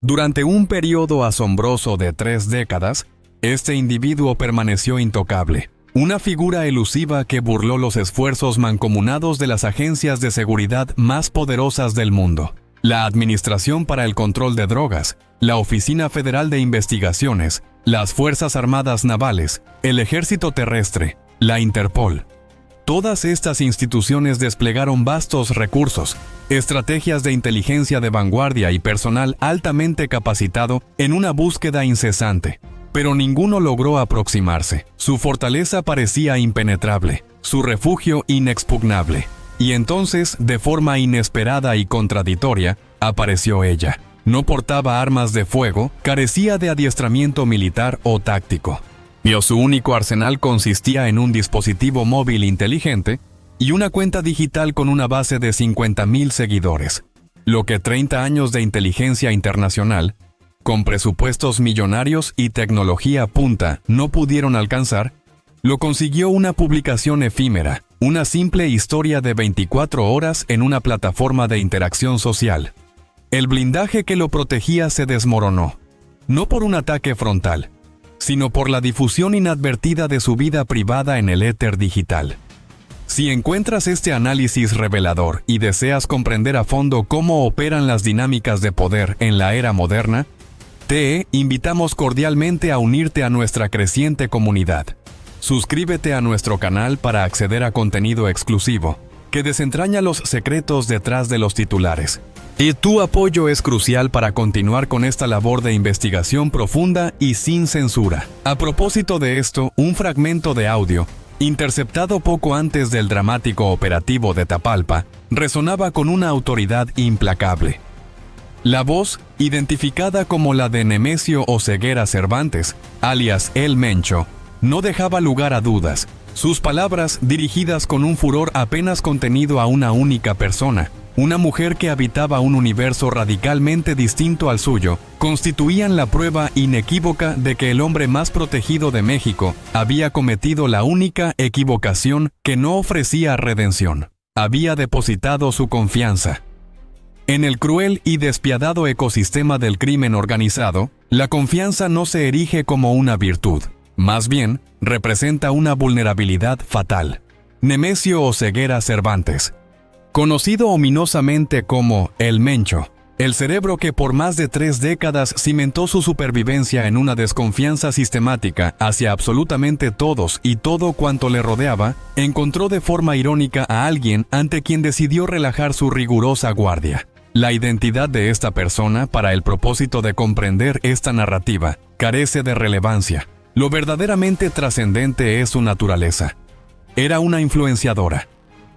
Durante un periodo asombroso de 3 décadas, este individuo permaneció intocable. Una figura elusiva que burló los esfuerzos mancomunados de las agencias de seguridad más poderosas del mundo. La Administración para el Control de Drogas, la Oficina Federal de Investigaciones, las Fuerzas Armadas Navales, el Ejército Terrestre, la Interpol. Todas estas instituciones desplegaron vastos recursos, estrategias de inteligencia de vanguardia y personal altamente capacitado en una búsqueda incesante. Pero ninguno logró aproximarse. Su fortaleza parecía impenetrable, su refugio inexpugnable. Y entonces, de forma inesperada y contradictoria, apareció ella. No portaba armas de fuego, carecía de adiestramiento militar o táctico. Su único arsenal consistía en un dispositivo móvil inteligente y una cuenta digital con una base de 50,000 seguidores. Lo que 30 años de inteligencia internacional, con presupuestos millonarios y tecnología punta, no pudieron alcanzar, lo consiguió una publicación efímera, una simple historia de 24 horas en una plataforma de interacción social. El blindaje que lo protegía se desmoronó, no por un ataque frontal, sino por la difusión inadvertida de su vida privada en el éter digital. Si encuentras este análisis revelador y deseas comprender a fondo cómo operan las dinámicas de poder en la era moderna, te invitamos cordialmente a unirte a nuestra creciente comunidad. Suscríbete a nuestro canal para acceder a contenido exclusivo, que desentraña los secretos detrás de los titulares. Y tu apoyo es crucial para continuar con esta labor de investigación profunda y sin censura. A propósito de esto, un fragmento de audio, interceptado poco antes del dramático operativo de Tapalpa, resonaba con una autoridad implacable. La voz, identificada como la de Nemesio Oseguera Cervantes, alias El Mencho, no dejaba lugar a dudas. Sus palabras, dirigidas con un furor apenas contenido a una única persona, una mujer que habitaba un universo radicalmente distinto al suyo, constituían la prueba inequívoca de que el hombre más protegido de México había cometido la única equivocación que no ofrecía redención. Había depositado su confianza en el cruel y despiadado ecosistema del crimen organizado. La confianza no se erige como una virtud, más bien, representa una vulnerabilidad fatal. Nemesio Oseguera Cervantes, conocido ominosamente como El Mencho, el cerebro que por más de 3 décadas cimentó su supervivencia en una desconfianza sistemática hacia absolutamente todos y todo cuanto le rodeaba, encontró de forma irónica a alguien ante quien decidió relajar su rigurosa guardia. La identidad de esta persona, para el propósito de comprender esta narrativa, carece de relevancia. Lo verdaderamente trascendente es su naturaleza. Era una influenciadora.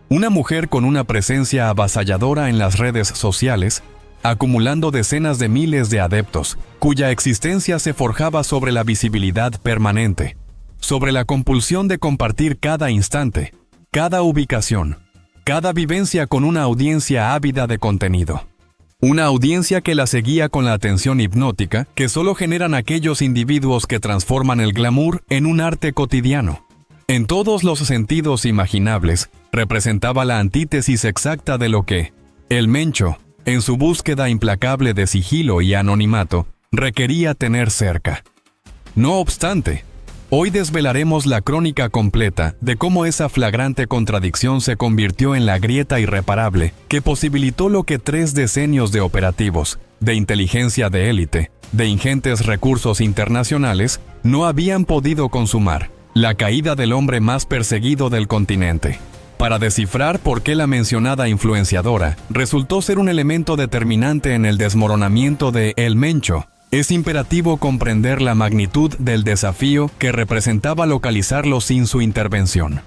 Una mujer con una presencia avasalladora en las redes sociales, acumulando decenas de miles de adeptos, cuya existencia se forjaba sobre la visibilidad permanente, sobre la compulsión de compartir cada instante, cada ubicación, cada vivencia con una audiencia ávida de contenido. Una audiencia que la seguía con la atención hipnótica que solo generan aquellos individuos que transforman el glamour en un arte cotidiano. En todos los sentidos imaginables, representaba la antítesis exacta de lo que El Mencho, en su búsqueda implacable de sigilo y anonimato, requería tener cerca. No obstante, hoy desvelaremos la crónica completa de cómo esa flagrante contradicción se convirtió en la grieta irreparable que posibilitó lo que 3 decenios de operativos, de inteligencia de élite, de ingentes recursos internacionales, no habían podido consumar: la caída del hombre más perseguido del continente. Para descifrar por qué la mencionada influenciadora resultó ser un elemento determinante en el desmoronamiento de El Mencho, es imperativo comprender la magnitud del desafío que representaba localizarlo sin su intervención.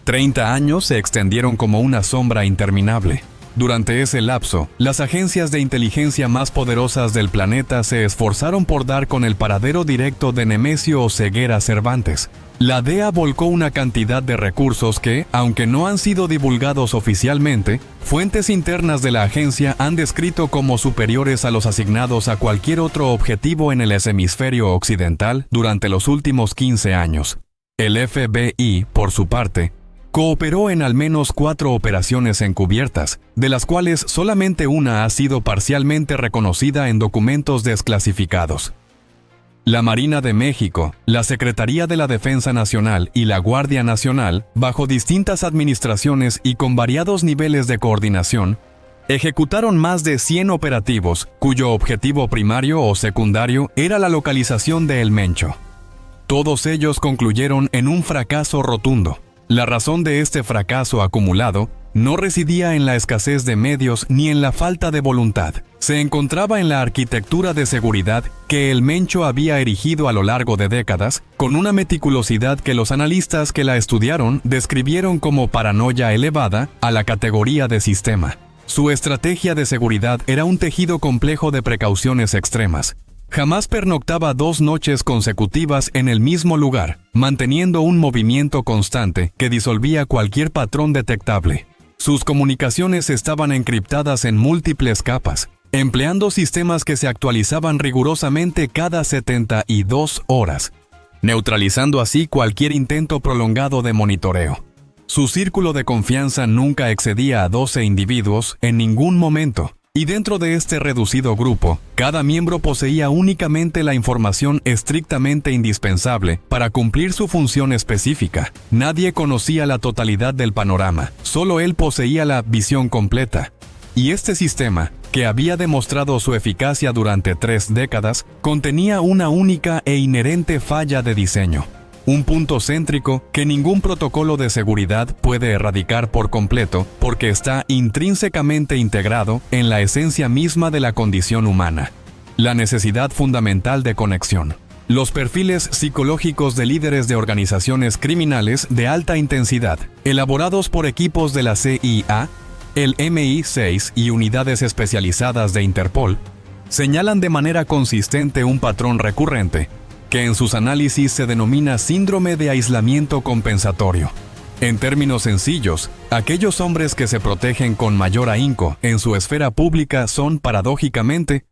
30 años se extendieron como una sombra interminable. Durante ese lapso, las agencias de inteligencia más poderosas del planeta se esforzaron por dar con el paradero directo de Nemesio Oseguera Cervantes. La DEA volcó una cantidad de recursos que, aunque no han sido divulgados oficialmente, fuentes internas de la agencia han descrito como superiores a los asignados a cualquier otro objetivo en el hemisferio occidental durante los últimos 15 años. El FBI, por su parte, Cooperó en al menos 4 operaciones encubiertas, de las cuales solamente una ha sido parcialmente reconocida en documentos desclasificados. La Marina de México, la Secretaría de la Defensa Nacional y la Guardia Nacional, bajo distintas administraciones y con variados niveles de coordinación, ejecutaron más de 100 operativos, cuyo objetivo primario o secundario era la localización de El Mencho. Todos ellos concluyeron en un fracaso rotundo. La razón de este fracaso acumulado no residía en la escasez de medios ni en la falta de voluntad. Se encontraba en la arquitectura de seguridad que El Mencho había erigido a lo largo de décadas, con una meticulosidad que los analistas que la estudiaron describieron como paranoia elevada a la categoría de sistema. Su estrategia de seguridad era un tejido complejo de precauciones extremas. Jamás pernoctaba 2 noches consecutivas en el mismo lugar, manteniendo un movimiento constante que disolvía cualquier patrón detectable. Sus comunicaciones estaban encriptadas en múltiples capas, empleando sistemas que se actualizaban rigurosamente cada 72 horas, neutralizando así cualquier intento prolongado de monitoreo. Su círculo de confianza nunca excedía a 12 individuos en ningún momento. Y dentro de este reducido grupo, cada miembro poseía únicamente la información estrictamente indispensable para cumplir su función específica. Nadie conocía la totalidad del panorama, solo él poseía la visión completa. Y este sistema, que había demostrado su eficacia durante 3 décadas, contenía una única e inherente falla de diseño. Un punto céntrico que ningún protocolo de seguridad puede erradicar por completo porque está intrínsecamente integrado en la esencia misma de la condición humana. La necesidad fundamental de conexión. Los perfiles psicológicos de líderes de organizaciones criminales de alta intensidad, elaborados por equipos de la CIA, el MI6 y unidades especializadas de Interpol, señalan de manera consistente un patrón recurrente, que en sus análisis se denomina síndrome de aislamiento compensatorio. En términos sencillos, aquellos hombres que se protegen con mayor ahínco en su esfera pública son, paradójicamente,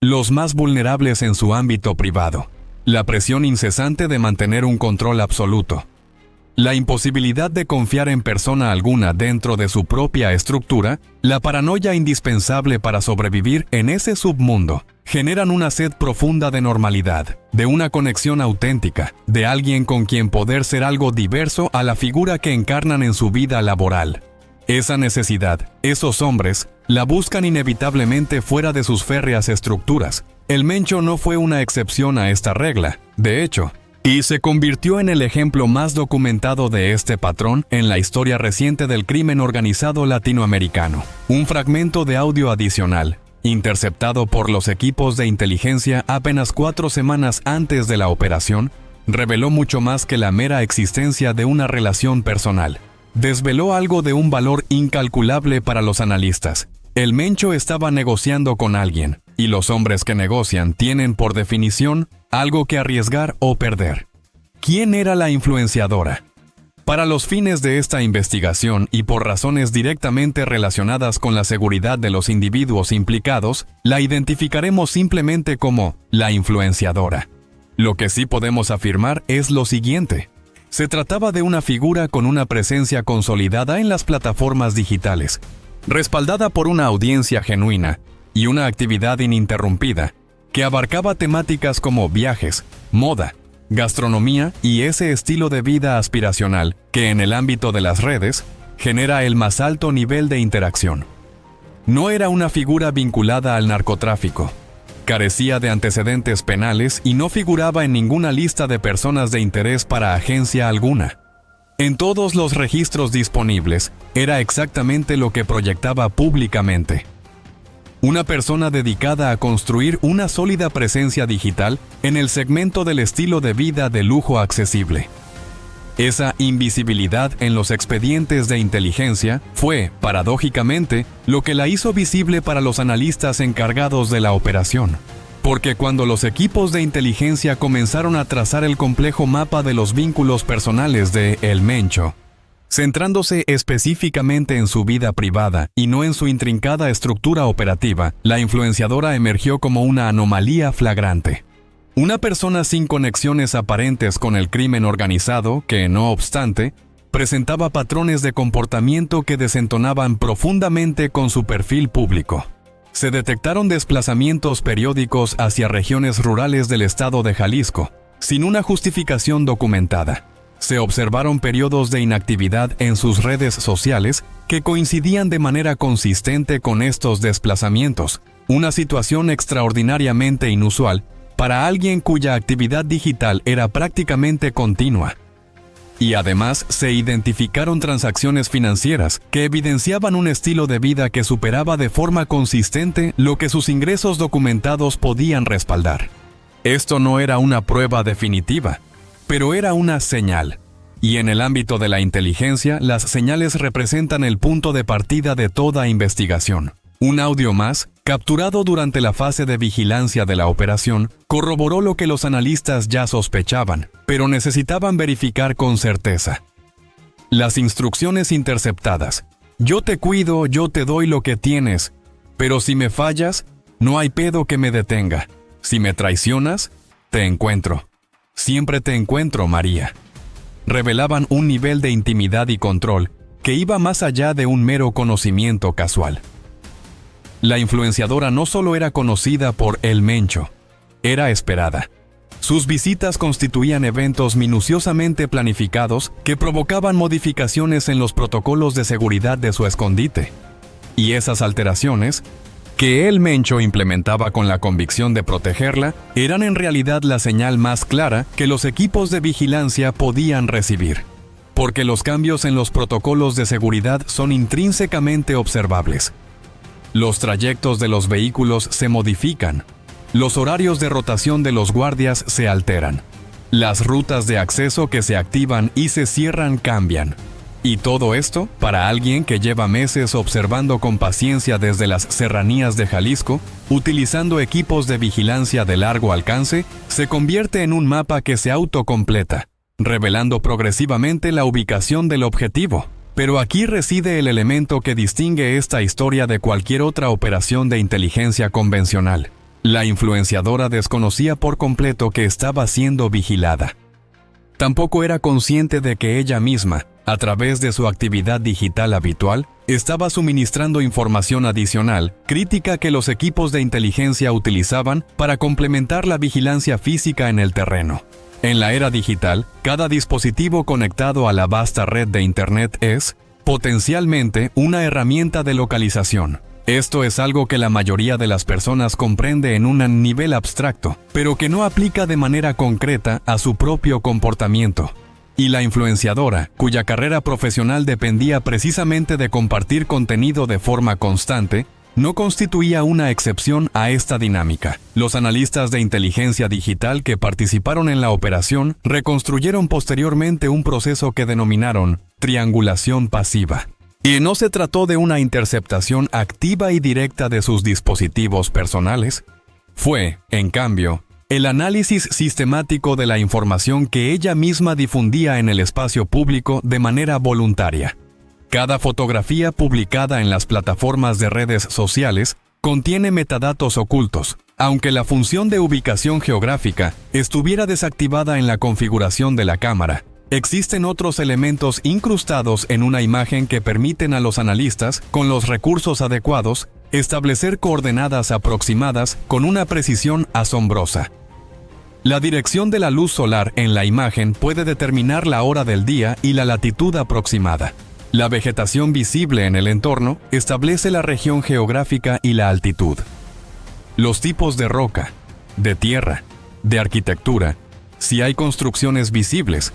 los más vulnerables en su ámbito privado. La presión incesante de mantener un control absoluto. La imposibilidad de confiar en persona alguna dentro de su propia estructura, la paranoia indispensable para sobrevivir en ese submundo, generan una sed profunda de normalidad, de una conexión auténtica, de alguien con quien poder ser algo diverso a la figura que encarnan en su vida laboral. Esa necesidad, esos hombres, la buscan inevitablemente fuera de sus férreas estructuras. El Mencho no fue una excepción a esta regla, de hecho, y se convirtió en el ejemplo más documentado de este patrón en la historia reciente del crimen organizado latinoamericano. Un fragmento de audio adicional, interceptado por los equipos de inteligencia apenas 4 semanas antes de la operación, reveló mucho más que la mera existencia de una relación personal. Desveló algo de un valor incalculable para los analistas. El Mencho estaba negociando con alguien, y los hombres que negocian tienen, por definición, algo que arriesgar o perder. ¿Quién era la influenciadora? Para los fines de esta investigación y por razones directamente relacionadas con la seguridad de los individuos implicados, la identificaremos simplemente como la influenciadora. Lo que sí podemos afirmar es lo siguiente. Se trataba de una figura con una presencia consolidada en las plataformas digitales, respaldada por una audiencia genuina y una actividad ininterrumpida, que abarcaba temáticas como viajes, moda, gastronomía y ese estilo de vida aspiracional que en el ámbito de las redes genera el más alto nivel de interacción. No era una figura vinculada al narcotráfico, carecía de antecedentes penales y no figuraba en ninguna lista de personas de interés para agencia alguna. En todos los registros disponibles, era exactamente lo que proyectaba públicamente. Una persona dedicada a construir una sólida presencia digital en el segmento del estilo de vida de lujo accesible. Esa invisibilidad en los expedientes de inteligencia fue, paradójicamente, lo que la hizo visible para los analistas encargados de la operación. Porque cuando los equipos de inteligencia comenzaron a trazar el complejo mapa de los vínculos personales de El Mencho, centrándose específicamente en su vida privada y no en su intrincada estructura operativa, la influenciadora emergió como una anomalía flagrante. Una persona sin conexiones aparentes con el crimen organizado que, no obstante, presentaba patrones de comportamiento que desentonaban profundamente con su perfil público. Se detectaron desplazamientos periódicos hacia regiones rurales del estado de Jalisco, sin una justificación documentada. Se observaron periodos de inactividad en sus redes sociales que coincidían de manera consistente con estos desplazamientos, una situación extraordinariamente inusual para alguien cuya actividad digital era prácticamente continua. Y además se identificaron transacciones financieras que evidenciaban un estilo de vida que superaba de forma consistente lo que sus ingresos documentados podían respaldar. Esto no era una prueba definitiva, pero era una señal. Y en el ámbito de la inteligencia, las señales representan el punto de partida de toda investigación. Un audio más, capturado durante la fase de vigilancia de la operación, corroboró lo que los analistas ya sospechaban, pero necesitaban verificar con certeza. Las instrucciones interceptadas. Yo te cuido, yo te doy lo que tienes, pero si me fallas, no hay pedo que me detenga. Si me traicionas, te encuentro. Siempre te encuentro, María. Revelaban un nivel de intimidad y control que iba más allá de un mero conocimiento casual. La influenciadora no solo era conocida por El Mencho, era esperada. Sus visitas constituían eventos minuciosamente planificados que provocaban modificaciones en los protocolos de seguridad de su escondite. Y esas alteraciones, que El Mencho implementaba con la convicción de protegerla, eran en realidad la señal más clara que los equipos de vigilancia podían recibir. Porque los cambios en los protocolos de seguridad son intrínsecamente observables. Los trayectos de los vehículos se modifican. Los horarios de rotación de los guardias se alteran. Las rutas de acceso que se activan y se cierran cambian. Y todo esto, para alguien que lleva meses observando con paciencia desde las serranías de Jalisco, utilizando equipos de vigilancia de largo alcance, se convierte en un mapa que se autocompleta, revelando progresivamente la ubicación del objetivo. Pero aquí reside el elemento que distingue esta historia de cualquier otra operación de inteligencia convencional. La influenciadora desconocía por completo que estaba siendo vigilada. Tampoco era consciente de que ella misma, a través de su actividad digital habitual, estaba suministrando información adicional, crítica que los equipos de inteligencia utilizaban para complementar la vigilancia física en el terreno. En la era digital, cada dispositivo conectado a la vasta red de Internet es, potencialmente, una herramienta de localización. Esto es algo que la mayoría de las personas comprende en un nivel abstracto, pero que no aplica de manera concreta a su propio comportamiento. Y la influenciadora, cuya carrera profesional dependía precisamente de compartir contenido de forma constante, no constituía una excepción a esta dinámica. Los analistas de inteligencia digital que participaron en la operación reconstruyeron posteriormente un proceso que denominaron triangulación pasiva. Y no se trató de una interceptación activa y directa de sus dispositivos personales. Fue, en cambio, el análisis sistemático de la información que ella misma difundía en el espacio público de manera voluntaria. Cada fotografía publicada en las plataformas de redes sociales contiene metadatos ocultos, aunque la función de ubicación geográfica estuviera desactivada en la configuración de la cámara. Existen otros elementos incrustados en una imagen que permiten a los analistas, con los recursos adecuados, establecer coordenadas aproximadas con una precisión asombrosa. La dirección de la luz solar en la imagen puede determinar la hora del día y la latitud aproximada. La vegetación visible en el entorno establece la región geográfica y la altitud. Los tipos de roca, de tierra, de arquitectura, si hay construcciones visibles,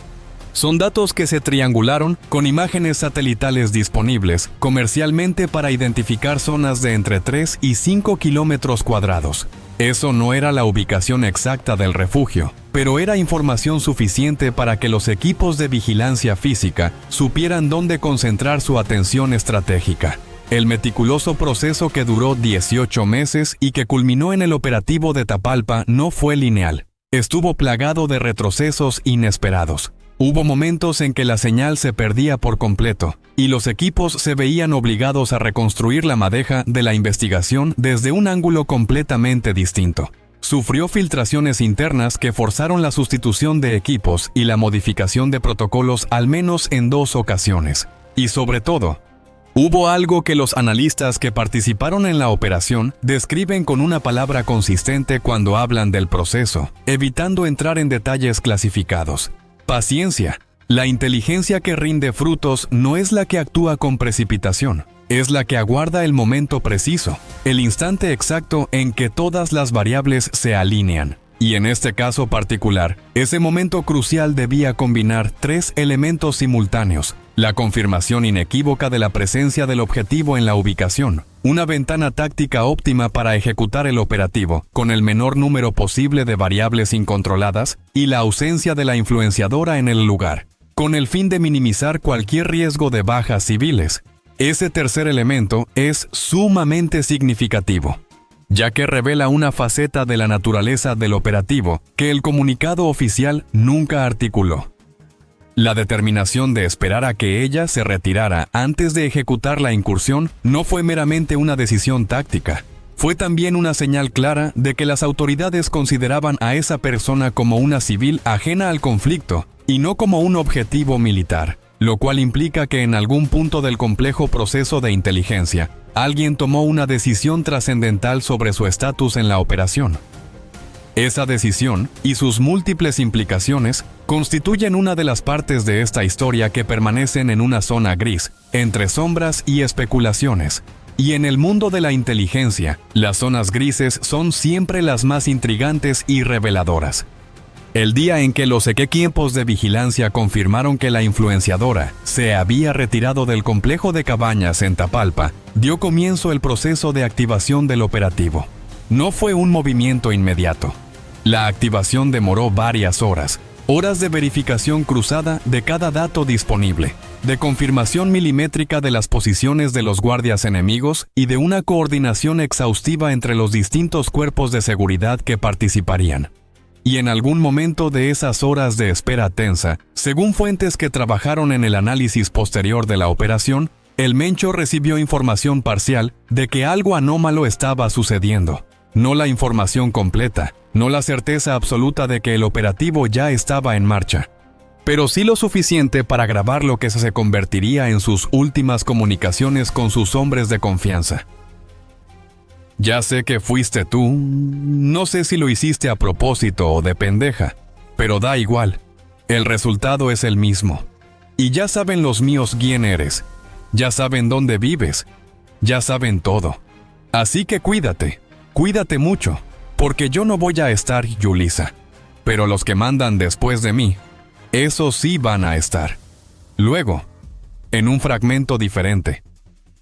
son datos que se triangularon con imágenes satelitales disponibles comercialmente para identificar zonas de entre 3 y 5 kilómetros cuadrados. Eso no era la ubicación exacta del refugio, pero era información suficiente para que los equipos de vigilancia física supieran dónde concentrar su atención estratégica. El meticuloso proceso que duró 18 meses y que culminó en el operativo de Tapalpa no fue lineal. Estuvo plagado de retrocesos inesperados. Hubo momentos en que la señal se perdía por completo, y los equipos se veían obligados a reconstruir la madeja de la investigación desde un ángulo completamente distinto. sufrió filtraciones internas que forzaron la sustitución de equipos y la modificación de protocolos al menos en 2 ocasiones. Y sobre todo, hubo algo que los analistas que participaron en la operación describen con una palabra consistente cuando hablan del proceso, evitando entrar en detalles clasificados: paciencia. La inteligencia que rinde frutos no es la que actúa con precipitación, es la que aguarda el momento preciso, el instante exacto en que todas las variables se alinean. Y en este caso particular, ese momento crucial debía combinar 3 elementos simultáneos: la confirmación inequívoca de la presencia del objetivo en la ubicación, una ventana táctica óptima para ejecutar el operativo, con el menor número posible de variables incontroladas, y la ausencia de la influenciadora en el lugar, con el fin de minimizar cualquier riesgo de bajas civiles. Ese tercer elemento es sumamente significativo, ya que revela una faceta de la naturaleza del operativo que el comunicado oficial nunca articuló: la determinación de esperar a que ella se retirara antes de ejecutar la incursión no fue meramente una decisión táctica, fue también una señal clara de que las autoridades consideraban a esa persona como una civil ajena al conflicto y no como un objetivo militar, lo cual implica que en algún punto del complejo proceso de inteligencia, alguien tomó una decisión trascendental sobre su estatus en la operación. Esa decisión y sus múltiples implicaciones constituyen una de las partes de esta historia que permanecen en una zona gris, entre sombras y especulaciones. Y en el mundo de la inteligencia, las zonas grises son siempre las más intrigantes y reveladoras. El día en que los equipos de vigilancia confirmaron que la influenciadora se había retirado del complejo de cabañas en Tapalpa, dio comienzo el proceso de activación del operativo. No fue un movimiento inmediato. La activación demoró varias horas de verificación cruzada de cada dato disponible, de confirmación milimétrica de las posiciones de los guardias enemigos y de una coordinación exhaustiva entre los distintos cuerpos de seguridad que participarían. Y en algún momento de esas horas de espera tensa, según fuentes que trabajaron en el análisis posterior de la operación, el Mencho recibió información parcial de que algo anómalo estaba sucediendo. No la información completa, no la certeza absoluta de que el operativo ya estaba en marcha, pero sí lo suficiente para grabar lo que se convertiría en sus últimas comunicaciones con sus hombres de confianza. Ya sé que fuiste tú, no sé si lo hiciste a propósito o de pendeja, pero da igual, el resultado es el mismo. Y ya saben los míos quién eres, ya saben dónde vives, ya saben todo. Así que cuídate mucho, porque yo no voy a estar, Yulisa, pero los que mandan después de mí, esos sí van a estar. Luego, en un fragmento diferente,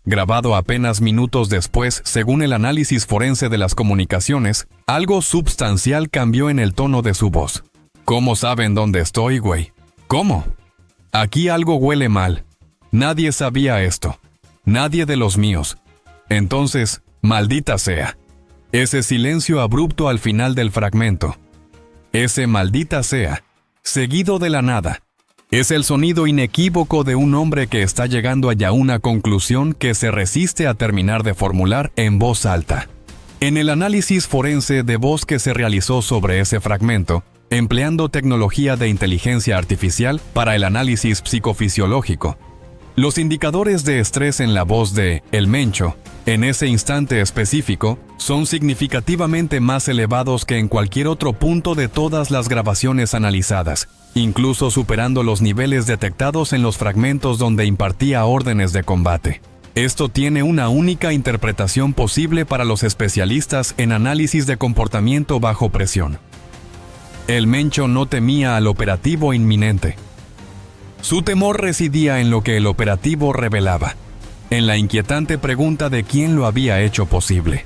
grabado apenas minutos después, según el análisis forense de las comunicaciones, algo substancial cambió en el tono de su voz. ¿Cómo saben dónde estoy, güey? ¿Cómo? Aquí algo huele mal. Nadie sabía esto. Nadie de los míos. Entonces, maldita sea. Ese silencio abrupto al final del fragmento. Ese maldita sea, seguido de la nada. Es el sonido inequívoco de un hombre que está llegando a una conclusión que se resiste a terminar de formular en voz alta. En el análisis forense de voz que se realizó sobre ese fragmento, empleando tecnología de inteligencia artificial para el análisis psicofisiológico, los indicadores de estrés en la voz de El Mencho, en ese instante específico, son significativamente más elevados que en cualquier otro punto de todas las grabaciones analizadas, incluso superando los niveles detectados en los fragmentos donde impartía órdenes de combate. Esto tiene una única interpretación posible para los especialistas en análisis de comportamiento bajo presión. El Mencho no temía al operativo inminente. Su temor residía en lo que el operativo revelaba, en la inquietante pregunta de quién lo había hecho posible.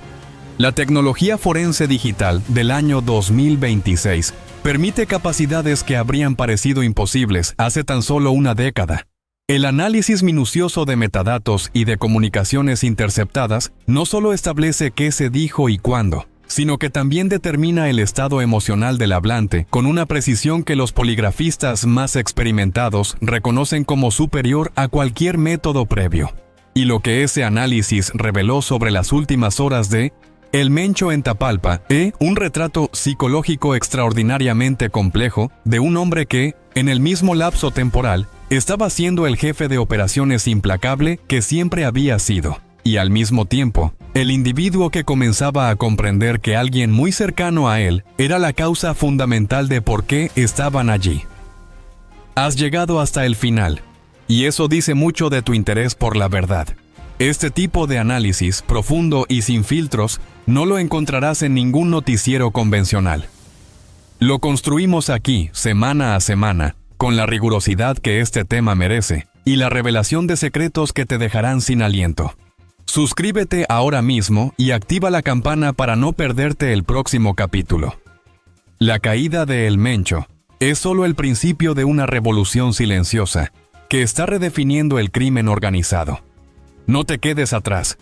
La tecnología forense digital del año 2026 permite capacidades que habrían parecido imposibles hace tan solo una década. El análisis minucioso de metadatos y de comunicaciones interceptadas no solo establece qué se dijo y cuándo, sino que también determina el estado emocional del hablante con una precisión que los poligrafistas más experimentados reconocen como superior a cualquier método previo. Y lo que ese análisis reveló sobre las últimas horas de El Mencho en Tapalpa, un retrato psicológico extraordinariamente complejo de un hombre que, en el mismo lapso temporal, estaba siendo el jefe de operaciones implacable que siempre había sido, y al mismo tiempo, el individuo que comenzaba a comprender que alguien muy cercano a él era la causa fundamental de por qué estaban allí. Has llegado hasta el final, y eso dice mucho de tu interés por la verdad. Este tipo de análisis, profundo y sin filtros, no lo encontrarás en ningún noticiero convencional. Lo construimos aquí, semana a semana, con la rigurosidad que este tema merece, y la revelación de secretos que te dejarán sin aliento. Suscríbete ahora mismo y activa la campana para no perderte el próximo capítulo. La caída de El Mencho es solo el principio de una revolución silenciosa que está redefiniendo el crimen organizado. No te quedes atrás.